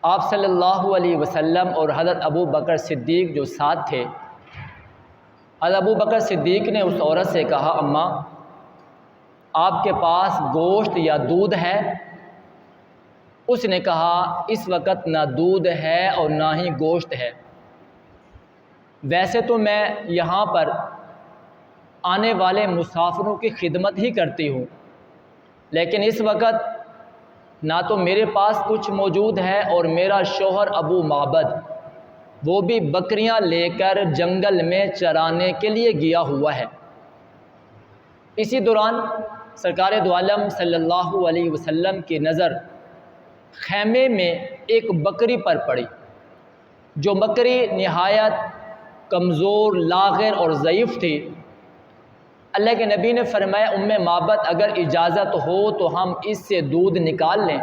آپ صلی اللہ علیہ وسلم اور حضرت ابو بکر صدیق جو ساتھ تھے، حضرت ابو بکر صدیق نے اس عورت سے کہا، اماں آپ کے پاس گوشت یا دودھ ہے؟ اس نے کہا اس وقت نہ دودھ ہے اور نہ ہی گوشت ہے، ویسے تو میں یہاں پر آنے والے مسافروں کی خدمت ہی کرتی ہوں، لیکن اس وقت نہ تو میرے پاس کچھ موجود ہے اور میرا شوہر ابو معبد وہ بھی بکریاں لے کر جنگل میں چرانے کے لیے گیا ہوا ہے۔ اسی دوران سرکار دو عالم صلی اللہ علیہ وسلم کی نظر خیمے میں ایک بکری پر پڑی، جو بکری نہایت کمزور، لاغر اور ضعیف تھی۔ اللہ کے نبی نے فرمایا، ام معبد اگر اجازت ہو تو ہم اس سے دودھ نکال لیں۔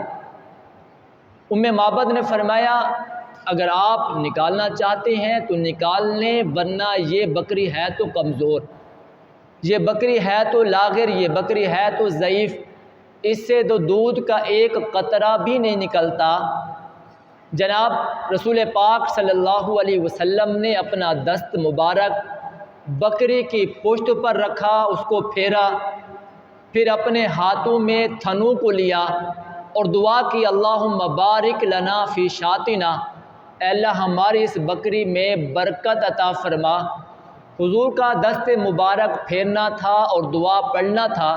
ام معبد نے فرمایا اگر آپ نکالنا چاہتے ہیں تو نکال لیں، ورنہ یہ بکری ہے تو کمزور، یہ بکری ہے تو لاغر، یہ بکری ہے تو ضعیف، اس سے تو دودھ کا ایک قطرہ بھی نہیں نکلتا۔ جناب رسول پاک صلی اللہ علیہ وسلم نے اپنا دست مبارک بکری کی پشت پر رکھا، اس کو پھیرا، پھر اپنے ہاتھوں میں تھنوں کو لیا اور دعا کی، اللہم بارک لنا فی شاتنا، اے اللہ ہماری اس بکری میں برکت عطا فرما۔ حضور کا دست مبارک پھیرنا تھا اور دعا پڑھنا تھا،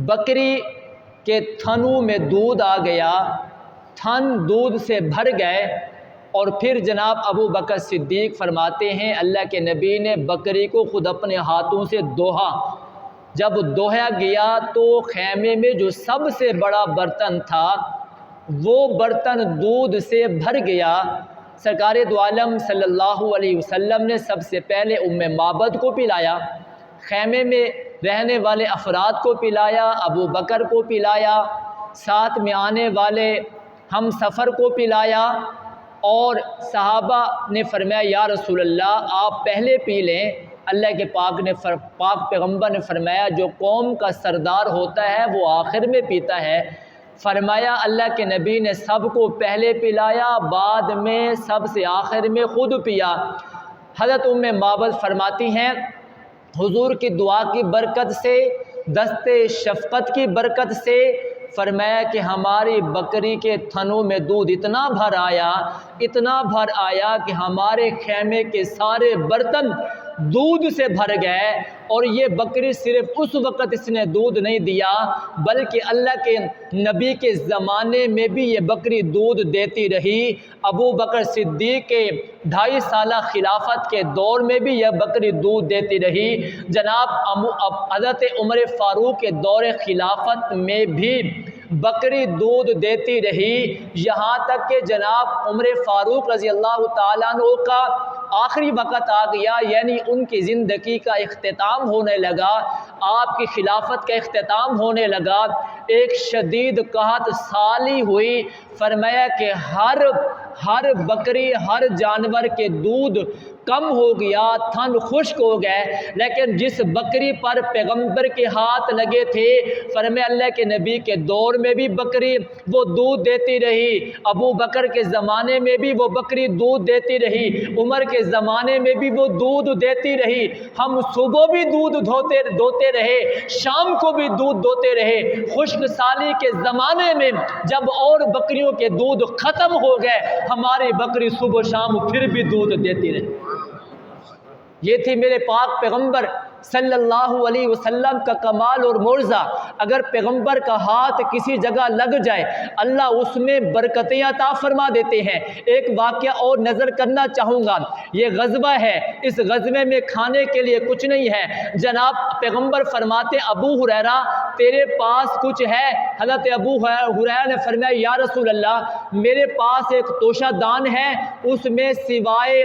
بکری کے تھنوں میں دودھ آ گیا، تھن دودھ سے بھر گئے، اور پھر جناب ابو بکر صدیق فرماتے ہیں اللہ کے نبی نے بکری کو خود اپنے ہاتھوں سے دوہا۔ جب دوہا گیا تو خیمے میں جو سب سے بڑا برتن تھا وہ برتن دودھ سے بھر گیا۔ سرکار دو عالم صلی اللہ علیہ وسلم نے سب سے پہلے ام معبد کو پلایا، خیمے میں رہنے والے افراد کو پلایا، ابو بکر کو پلایا، ساتھ میں آنے والے ہم سفر کو پلایا، اور صحابہ نے فرمایا یا رسول اللہ آپ پہلے پی لیں۔ اللہ کے پاک پیغمبر نے فرمایا جو قوم کا سردار ہوتا ہے وہ آخر میں پیتا ہے۔ فرمایا اللہ کے نبی نے سب کو پہلے پلایا، بعد میں سب سے آخر میں خود پیا۔ حضرت ام معبد فرماتی ہیں حضور کی دعا کی برکت سے، دست شفقت کی برکت سے، فرمایا کہ ہماری بکری کے تھنوں میں دودھ اتنا بھر آیا کہ ہمارے خیمے کے سارے برتن دودھ سے بھر گئے، اور یہ بکری صرف اس وقت اس نے دودھ نہیں دیا بلکہ اللہ کے نبی کے زمانے میں بھی یہ بکری دودھ دیتی رہی۔ ابو بکر صدیق کے 2.5 سالہ خلافت کے دور میں بھی یہ بکری دودھ دیتی رہی۔ جناب حضرت عمر فاروق کے دور خلافت میں بھی بکری دودھ دیتی رہی، یہاں تک کہ جناب عمر فاروق رضی اللہ تعالیٰ عنہ کا آخری وقت آ گیا، یعنی ان کی زندگی کا اختتام ہونے لگا، آپ کی خلافت کا اختتام ہونے لگا، ایک شدید قحط سالی ہوئی۔ فرمایا کہ ہر بکری، ہر جانور کے دودھ کم ہو گیا، تھن خشک ہو گئے، لیکن جس بکری پر پیغمبر کے ہاتھ لگے تھے، فرمایا اللہ کے نبی کے دور میں بھی بکری وہ دودھ دیتی رہی، ابو بکر کے زمانے میں بھی وہ بکری دودھ دیتی رہی، عمر کے زمانے میں بھی وہ دودھ دیتی رہی، ہم صبح بھی دودھ دوتے رہے، شام کو بھی دودھ دوتے رہے۔ خشک سالی کے زمانے میں جب اور بکریوں کے دودھ ختم ہو گئے، ہماری بکری صبح شام پھر بھی دودھ دیتی رہی۔ یہ تھی میرے پاک پیغمبر صلی اللہ علیہ وسلم کا کمال اور معجزہ۔ اگر پیغمبر کا ہاتھ کسی جگہ لگ جائے اللہ اس میں برکتیں عطا فرما دیتے ہیں۔ ایک واقعہ اور نظر کرنا چاہوں گا، یہ غزوہ ہے، اس غزوے میں کھانے کے لیے کچھ نہیں ہے، جناب پیغمبر فرماتے ابو ہریرہ تیرے پاس کچھ ہے؟ حضرت ابو ہریرہ نے فرمایا یا رسول اللہ میرے پاس ایک توشہ دان ہے، اس میں سوائے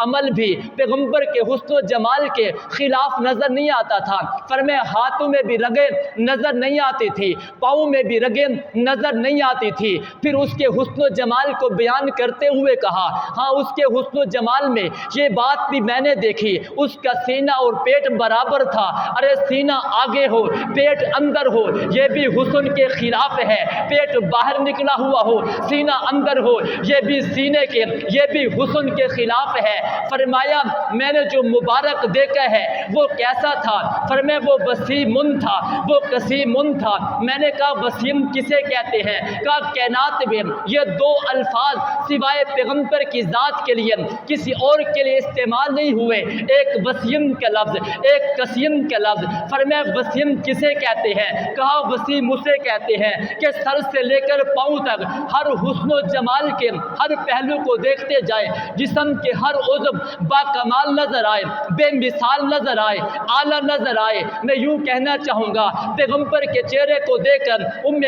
عمل بھی پیغمبر کے حسن و جمال کے خلاف نظر نہیں آتا تھا۔ فرمایا ہاتھوں میں بھی رگیں نظر نہیں آتی تھی، پاؤں میں بھی رگیں نظر نہیں آتی تھی۔ پھر اس کے حسن و جمال کو بیان کرتے ہوئے کہا ہاں اس کے حسن و جمال میں یہ بات بھی میں نے دیکھی، اس کا سینہ اور پیٹ برابر تھا۔ ارے سینہ آگے ہو پیٹ اندر ہو یہ بھی حسن کے خلاف ہے، پیٹ باہر نکلا ہوا ہو سینہ اندر ہو یہ بھی سینے کے یہ بھی حسن کے خلاف ہے۔ فرمایا میں نے جو مبارک دیکھا ہے وہ کیسا تھا؟ فرمایا وہ وسیمن تھا، وہ قسیمن تھا۔ میں نے کہا وسیم کسے کہتے ہیں؟ کہا کائنات میں یہ دو الفاظ سوائے پیغمبر کی ذات کے لیے کسی اور کے لیے استعمال نہیں ہوئے، ایک وسیم کا لفظ ایک قسیم کا لفظ۔ فرمایا وسیم کسے کہتے ہیں؟ کہا وسیم اسے کہتے ہیں کہ سر سے لے کر پاؤں تک ہر حسن و جمال کے ہر پہلو کو دیکھتے جائیں، جسم کے ہر عضو با کمال نظر آئے، بے مثال نظر آئے، اعلیٰ نظر آئے۔ میں یوں کہنا چاہوں گا پیغمبر کے چہرے کو دیکھ کر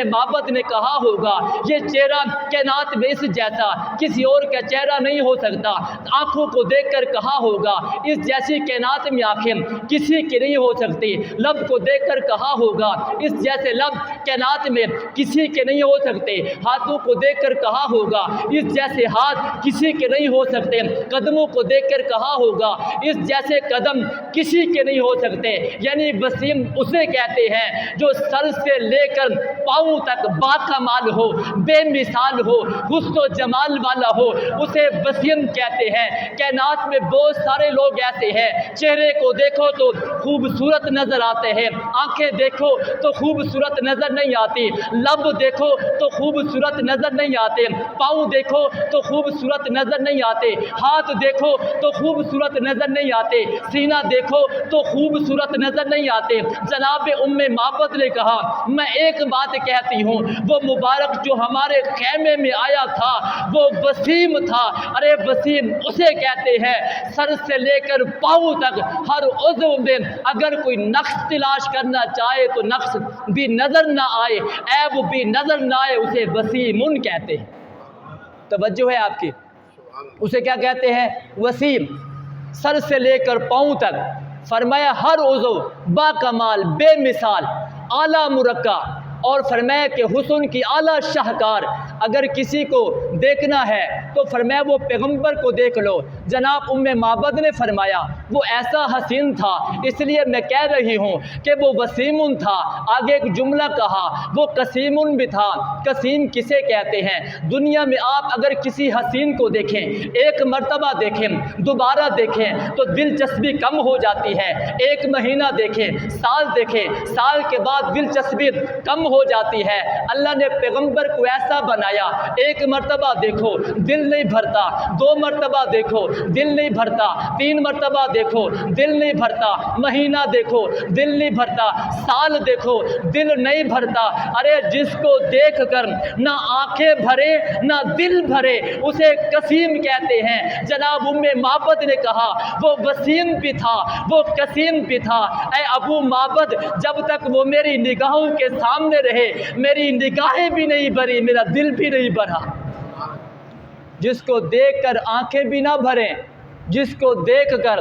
معبد نے کہا ہوگا یہ چہرہ کائنات میں اس جیسا کسی اور کا چہرہ نہیں ہو سکتا۔ آنکھوں کو دیکھ کر کہا ہوگا اس جیسی کائنات میں آنکھیں کسی کی نہیں ہو سکتی۔ لب کو دیکھ کر کہا ہوگا اس جیسے لب کائنات میں کسی کے نہیں ہو سکتے۔ ہاتھوں کو دیکھ کر کہا ہوگا اس جیسے ہاتھ کسی کے نہیں ہو سکتے۔ قدموں کو دیکھ کر کہا ہوگا اس جیسے قدم کسی کے نہیں ہو سکتے۔ یعنی وسیم اسے کہتے ہیں جو سر سے لے کر پاؤں تک باکمال ہو، بے مثال ہو، حسن و جمال والا ہو، اسے وسیم کہتے ہیں۔ کائنات میں بہت سارے لوگ ایسے ہیں چہرے کو دیکھو تو خوبصورت نظر آتے ہیں، آنکھیں دیکھو تو خوبصورت نظر نہیں آتی، لب دیکھو تو خوبصورت نظر نہیں آتے، پاؤں دیکھو تو خوبصورت نظر نہیں آتے، ہاتھ دیکھو تو خوبصورت نظر نہیں آتے، سینہ دیکھو تو خوبصورت نظر نہیں آتے۔ جناب معبد نے کہا میں ایک بات کہتی ہوں وہ مبارک جو ہمارے خیمے میں آیا تھا وہ وسیم تھا۔ ارے وسیم اسے کہتے ہیں سر سے لے کر پاؤں تک ہر عضو میں اگر کوئی نقص تلاش کرنا چاہے تو نقص بھی نظر نہ آئے، عیب بھی نظر نہ آئے، اسے وسیمن کہتے ہیں۔ توجہ ہے آپ کی؟ اسے کیا کہتے ہیں؟ وسیم، سر سے لے کر پاؤں تک۔ فرمایا ہر عضو با کمال بے مثال اعلیٰ مرقع، اور فرمایا کہ حسن کی اعلیٰ شاہکار اگر کسی کو دیکھنا ہے تو فرمایا وہ پیغمبر کو دیکھ لو۔ جناب معبد نے فرمایا وہ ایسا حسین تھا، اس لیے میں کہہ رہی ہوں کہ وہ وسیمن تھا۔ آگے ایک جملہ کہا وہ قسیمن بھی تھا۔ قسیم کسے کہتے ہیں؟ دنیا میں آپ اگر کسی حسین کو دیکھیں، ایک مرتبہ دیکھیں، دوبارہ دیکھیں تو دلچسپی کم ہو جاتی ہے، ایک مہینہ دیکھیں، سال دیکھیں، سال کے بعد دلچسپی کم ہو جاتی ہے۔ اللہ نے پیغمبر کو ایسا بنایا ایک مرتبہ دیکھو دل نہیں بھرتا، دو مرتبہ دیکھو دل نہیں بھرتا، تین مرتبہ دیکھو دل نہیں بھرتا، مہینہ دیکھو دل نہیں بھرتا، سال دیکھو دل نہیں بھرتا۔ ارے جس کو دیکھ کر نہ آنکھیں بھرے نہ دل بھرے اسے قسیم کہتے ہیں۔ جناب معبد نے کہا وہ وسیم بھی تھا وہ قسیم بھی تھا۔ اے ابو معبد جب تک وہ میری نگاہوں کے سامنے رہے میری نگاہیں بھی نہیں بھری، میرا دل بھی نہیں بھرا۔ جس کو دیکھ کر آنکھیں بھی نہ بھریں، جس کو دیکھ کر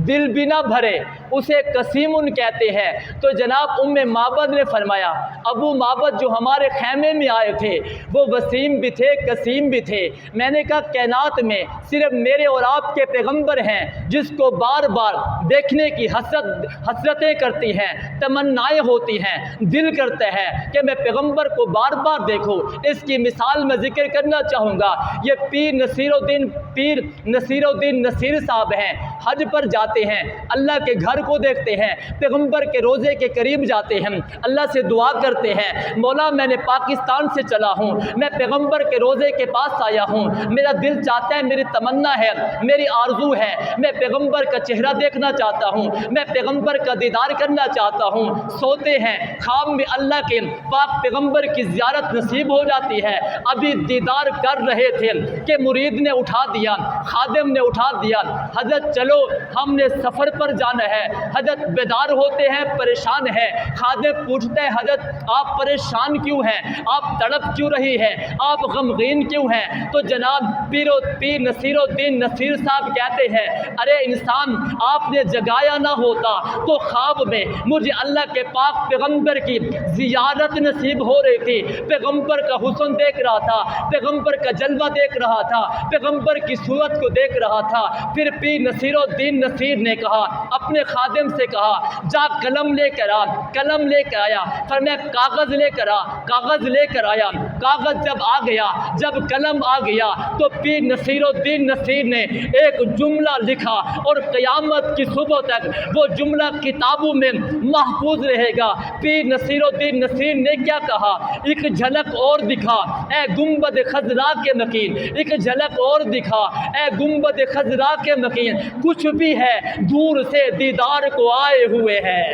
دل بھی نہ بھرے اسے قسیمن کہتے ہیں۔ تو جناب معبد نے فرمایا ابو معبد جو ہمارے خیمے میں آئے تھے وہ وسیم بھی تھے قسیم بھی تھے۔ میں نے کہا کائنات میں صرف میرے اور آپ کے پیغمبر ہیں جس کو بار بار دیکھنے کی حسرتیں کرتی ہیں، تمنائیں ہوتی ہیں، دل کرتا ہے کہ میں پیغمبر کو بار بار دیکھوں۔ اس کی مثال میں ذکر کرنا چاہوں گا، یہ پیر نصیر الدین نصیر صاحب ہیں، حج پر جاتے ہیں، اللہ کے گھر کو دیکھتے ہیں، پیغمبر کے روزے کے قریب جاتے ہیں، اللہ سے دعا کرتے ہیں مولا میں نے پاکستان سے چلا ہوں، میں پیغمبر کے روزے کے پاس آیا ہوں، میرا دل چاہتا ہے، میری تمنا ہے، میری آرزو ہے، میں پیغمبر کا چہرہ دیکھنا چاہتا ہوں، میں پیغمبر کا دیدار کرنا چاہتا ہوں۔ سوتے ہیں خواب میں اللہ کے پاک پیغمبر کی زیارت نصیب ہو جاتی ہے، ابھی دیدار کر رہے تھے کہ مرید نے اٹھا دیا، خادم نے اٹھا دیا، حضرت چلو ہم نے سفر پر جانا ہے، حضرت بیدار ہوتے ہیں، پریشان ہے۔ خادم پوچھتے ہیں حضرت آپ پریشان کیوں ہیں، آپ تڑپ کیوں رہی ہے، آپ غمگین کیوں ہیں؟ تو جناب پیر نصیر الدین نصیر صاحب کہتے ہیں ارے انسان، آپ نے جگایا نہ ہوتا تو خواب میں مجھے اللہ کے پاک پیغمبر کی زیارت نصیب ہو رہی تھی، پیغمبر کا حسن دیکھ رہا تھا، پیغمبر کا جلوہ دیکھ رہا تھا، پیغمبر کی صورت کو دیکھ رہا تھا۔ پھر پیر نصیر الدین نصیر نے کہا، اپنے خادم سے کہا جا قلم لے کر آ۔ قلم لے کر آیا، فرمایا کاغذ لے کر آ۔ کاغذ لے کر آیا، کاغذ جب آ گیا، جب قلم آ گیا تو پیر نصیر الدین نصیر نے ایک جملہ لکھا اور قیامت کی صبح تک وہ جملہ کتابوں میں محفوظ رہے گا۔ پیر نصیر الدین نصیر نے کیا کہا؟ ایک جھلک اور دکھا اے گنبد خضرا کے مکین، ایک جھلک اور دکھا اے گنبد خضرا کے مکین، کچھ بھی ہے دور سے دیدار کو آئے ہوئے ہیں۔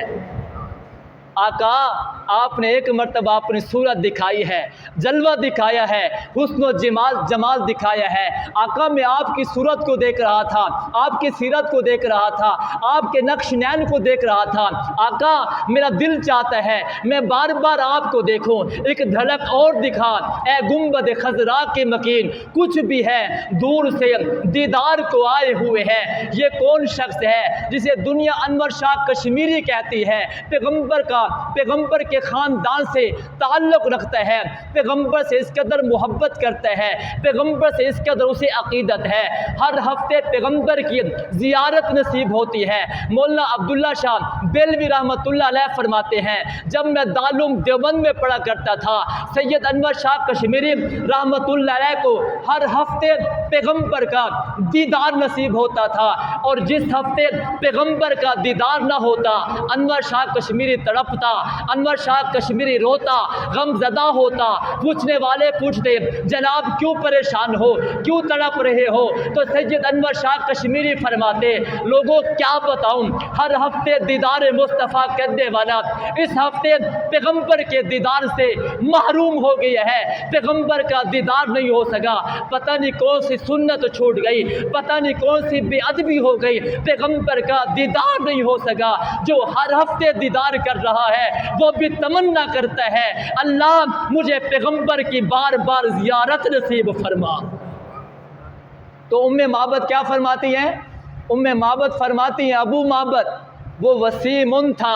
آقا آپ نے ایک مرتبہ اپنی صورت دکھائی ہے، جلوہ دکھایا ہے، حسن و جمال دکھایا ہے۔ آقا میں آپ کی صورت کو دیکھ رہا تھا، آپ کی سیرت کو دیکھ رہا تھا، آپ کے نقش نین کو دیکھ رہا تھا۔ آقا میرا دل چاہتا ہے میں بار بار آپ کو دیکھوں، ایک جھلک اور دکھا اے گنبد خضرا کے مکین، کچھ بھی ہے دور سے دیدار کو آئے ہوئے ہیں۔ یہ کون شخص ہے جسے دنیا انور شاہ کشمیری کہتی ہے، پیغمبر کے خاندان سے تعلق رکھتا ہے، پیغمبر سے اس قدر محبت کرتا ہے، پیغمبر سے اس قدر اسے عقیدت ہے، ہر ہفتے پیغمبر کی زیارت نصیب ہوتی ہے۔ مولانا عبداللہ شاہ بیلوی رحمۃ اللہ علیہ فرماتے ہیں جب میں دارالعلوم دیوبند میں پڑھا کرتا تھا، سید انور شاہ کشمیری رحمۃ اللہ علیہ کو ہر ہفتے پیغمبر کا دیدار نصیب ہوتا تھا، اور جس ہفتے پیغمبر کا دیدار نہ ہوتا انور شاہ کشمیری تڑپتا، انور شاہ کشمیری روتا، غم زدہ ہوتا۔ پوچھنے والے پوچھتے جناب کیوں پریشان ہو، کیوں تڑپ رہے ہو؟ تو سید انور شاہ کشمیری فرماتے لوگوں کیا بتاؤں، ہر ہفتے دیدار مصطفیٰ کرنے والا اس ہفتے پیغمبر کے دیدار سے محروم ہو گیا ہے، پیغمبر کا دیدار نہیں ہو سکا۔ پتہ نہیں کون سی سنت چھوٹ گئی، پتہ نہیں کون سی بے ادبی ہو گئی، پیغمبر کا دیدار نہیں ہو سکا۔ جو ہر ہفتے دیدار کر رہا ہے وہ بھی تمنا کرتا ہے اللہ مجھے پیغمبر کی بار بار زیارت نصیب فرما۔ تو معبد کیا فرماتی ہیں؟ معبد فرماتی ہیں ابو معبد وہ وسیم تھا،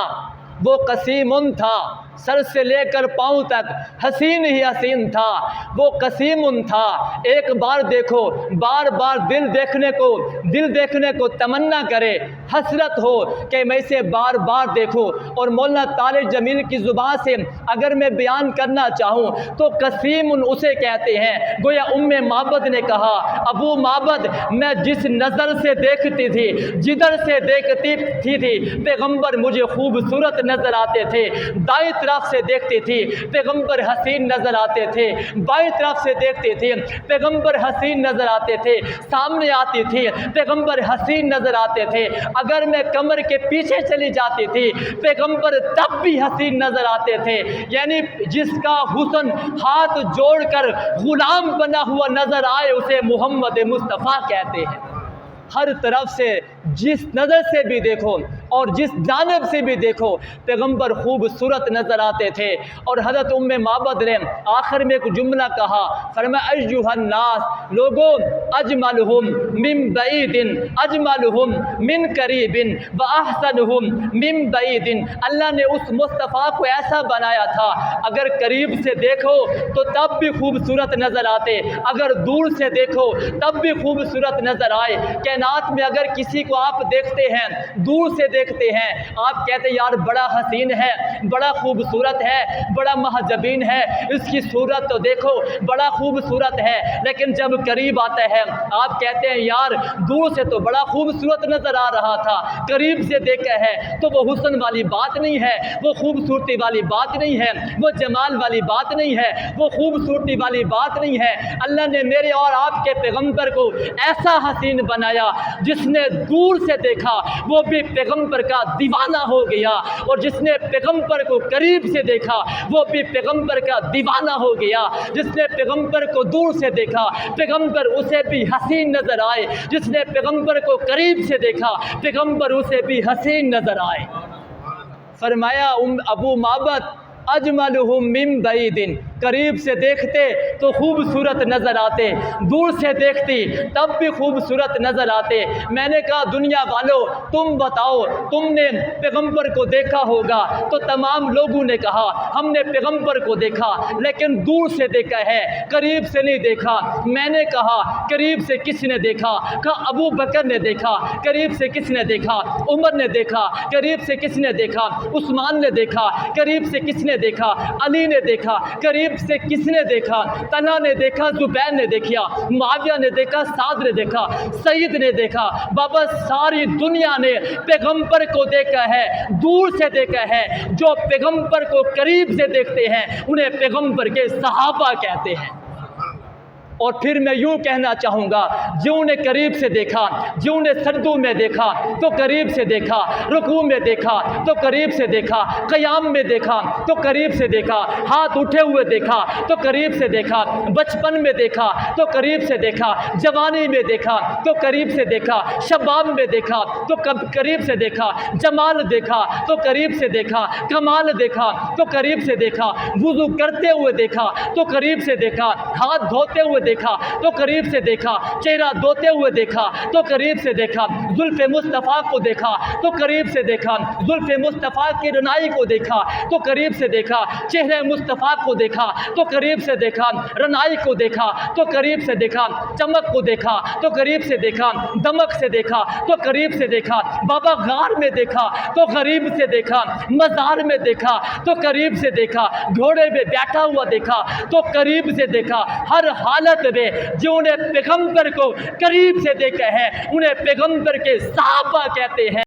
وہ قسیم تھا، سر سے لے کر پاؤں تک حسین ہی حسین تھا، وہ قسیم تھا۔ ایک بار دیکھو، بار بار دل دیکھنے کو تمنا کرے، حسرت ہو کہ میں اسے بار بار دیکھوں۔ اور مولانا طارق جمیل کی زبان سے اگر میں بیان کرنا چاہوں تو قسیم اسے کہتے ہیں، گویا معبد نے کہا ابو معبد میں جس نظر سے دیکھتی تھی، جدھر سے دیکھتی تھی پیغمبر مجھے خوبصورت نظر آتے تھے، دائیں طرف سے دیکھتی تھی پیغمبر حسین نظر آتے تھے، بائیں طرف سے دیکھتی تھی پیغمبر حسین نظر آتے تھے، سامنے آتی تھی پیغمبر حسین نظر آتے تھے، اگر میں کمر کے پیچھے چلی جاتی تھی پیغمبر تب بھی حسین نظر آتے تھے۔ یعنی جس کا حسن ہاتھ جوڑ کر غلام بنا ہوا نظر آئے اسے محمد مصطفیٰ کہتے ہیں۔ ہر طرف سے جس نظر سے بھی دیکھو اور جس جانب سے بھی دیکھو پیغمبر خوبصورت نظر آتے تھے۔ اور حضرت معبد نے آخر میں ایک جملہ کہا، فرمایا ایھا الناس لوگوں اجملہم من بعید اجملہم من قریب واحسنہم من بعید۔ اللہ نے اس مصطفیٰ کو ایسا بنایا تھا اگر قریب سے دیکھو تو تب بھی خوبصورت نظر آتے، اگر دور سے دیکھو تب بھی خوبصورت نظر آئے۔ کائنات میں اگر کسی کو آپ دیکھتے ہیں، دور سے دیکھتے ہیں، آپ کہتے ہیں یار بڑا حسین ہے، بڑا خوبصورت ہے، بڑا محجبین ہے، اس کی صورت تو دیکھو بڑا خوبصورت ہے، لیکن جب قریب آتا ہے آپ کہتے ہیں یار دور سے تو بڑا خوبصورت نظر آ رہا تھا، قریب سے دیکھا ہے تو وہ حسن والی بات نہیں ہے، وہ خوبصورتی والی بات نہیں ہے، وہ جمال والی بات نہیں ہے، وہ خوبصورتی والی بات نہیں ہے۔ اللہ نے میرے اور آپ کے پیغمبر کو ایسا حسین بنایا جس نے دور سے دیکھا وہ بھی پیغمبر پیغمبر کا دیوانہ ہو گیا، اور جس نے پیغمبر کو قریب سے دیکھا وہ بھی پیغمبر کا دیوانہ ہو گیا۔ جس نے پیغمبر کو دور سے دیکھا پیغمبر اسے بھی حسین نظر آئے، جس نے پیغمبر کو قریب سے دیکھا پیغمبر اسے بھی حسین نظر آئے۔ فرمایا ابو معبد اجملہم من بعید، قریب سے دیکھتے تو خوبصورت نظر آتے، دور سے دیکھتی تب بھی خوبصورت نظر آتے۔ میں نے کہا دنیا والو تم بتاؤ تم نے پیغمبر کو دیکھا ہوگا؟ تو تمام لوگوں نے کہا ہم نے پیغمبر کو دیکھا لیکن دور سے دیکھا ہے، قریب سے نہیں دیکھا۔ میں نے کہا قریب سے کس نے دیکھا؟ کہا ابو بکر نے دیکھا۔ قریب سے کس نے دیکھا؟ عمر نے دیکھا۔ قریب سے کس نے دیکھا؟ عثمان نے دیکھا۔ قریب سے کس نے دیکھا؟ علی نے دیکھا۔ قریب سے کس نے دیکھا؟ طلحہ نے دیکھا، زبیر نے دیکھا، معاویہ نے دیکھا، سعد نے دیکھا، سعید نے دیکھا۔ بابا ساری دنیا نے پیغمبر کو دیکھا ہے، دور سے دیکھا ہے۔ جو پیغمبر کو قریب سے دیکھتے ہیں انہیں پیغمبر کے صحابہ کہتے ہیں۔ اور پھر میں یوں کہنا چاہوں گا جنہوں نے قریب سے دیکھا، جنہوں نے سجدوں میں دیکھا تو قریب سے دیکھا، رکوع میں دیکھا تو قریب سے دیکھا، قیام میں دیکھا تو قریب سے دیکھا، ہاتھ اٹھے ہوئے دیکھا تو قریب سے دیکھا، بچپن میں دیکھا تو قریب سے دیکھا، جوانی میں دیکھا تو قریب سے دیکھا، شباب میں دیکھا تو قریب سے دیکھا، جمال دیکھا تو قریب سے دیکھا، کمال دیکھا تو قریب سے دیکھا، وضو کرتے ہوئے دیکھا تو قریب سے دیکھا، ہاتھ دھوتے ہوئے دیکھا تو قریب سے دیکھا، چہرہ دھوتے ہوئے دیکھا تو قریب سے دیکھا، زلف مصطفیٰ کو دیکھا تو قریب سے دیکھا، زلف مصطفیٰ کی رنائی کو دیکھا تو قریب سے دیکھا، چہرہ مصطفیٰ کو دیکھا تو قریب سے دیکھا، رنائی کو دیکھا تو قریب سے دیکھا، چمک کو دیکھا تو قریب سے دیکھا، دمک سے دیکھا تو قریب سے دیکھا، بابا غار میں دیکھا تو قریب سے دیکھا، مزار میں دیکھا تو قریب سے دیکھا، گھوڑے میں بیٹھا ہوا دیکھا تو قریب سے دیکھا۔ ہر حالت میں جنہوں نے پیغمبر کو قریب سے دیکھا ہے انہیں پیغمبر کے صحابہ کہتے ہیں۔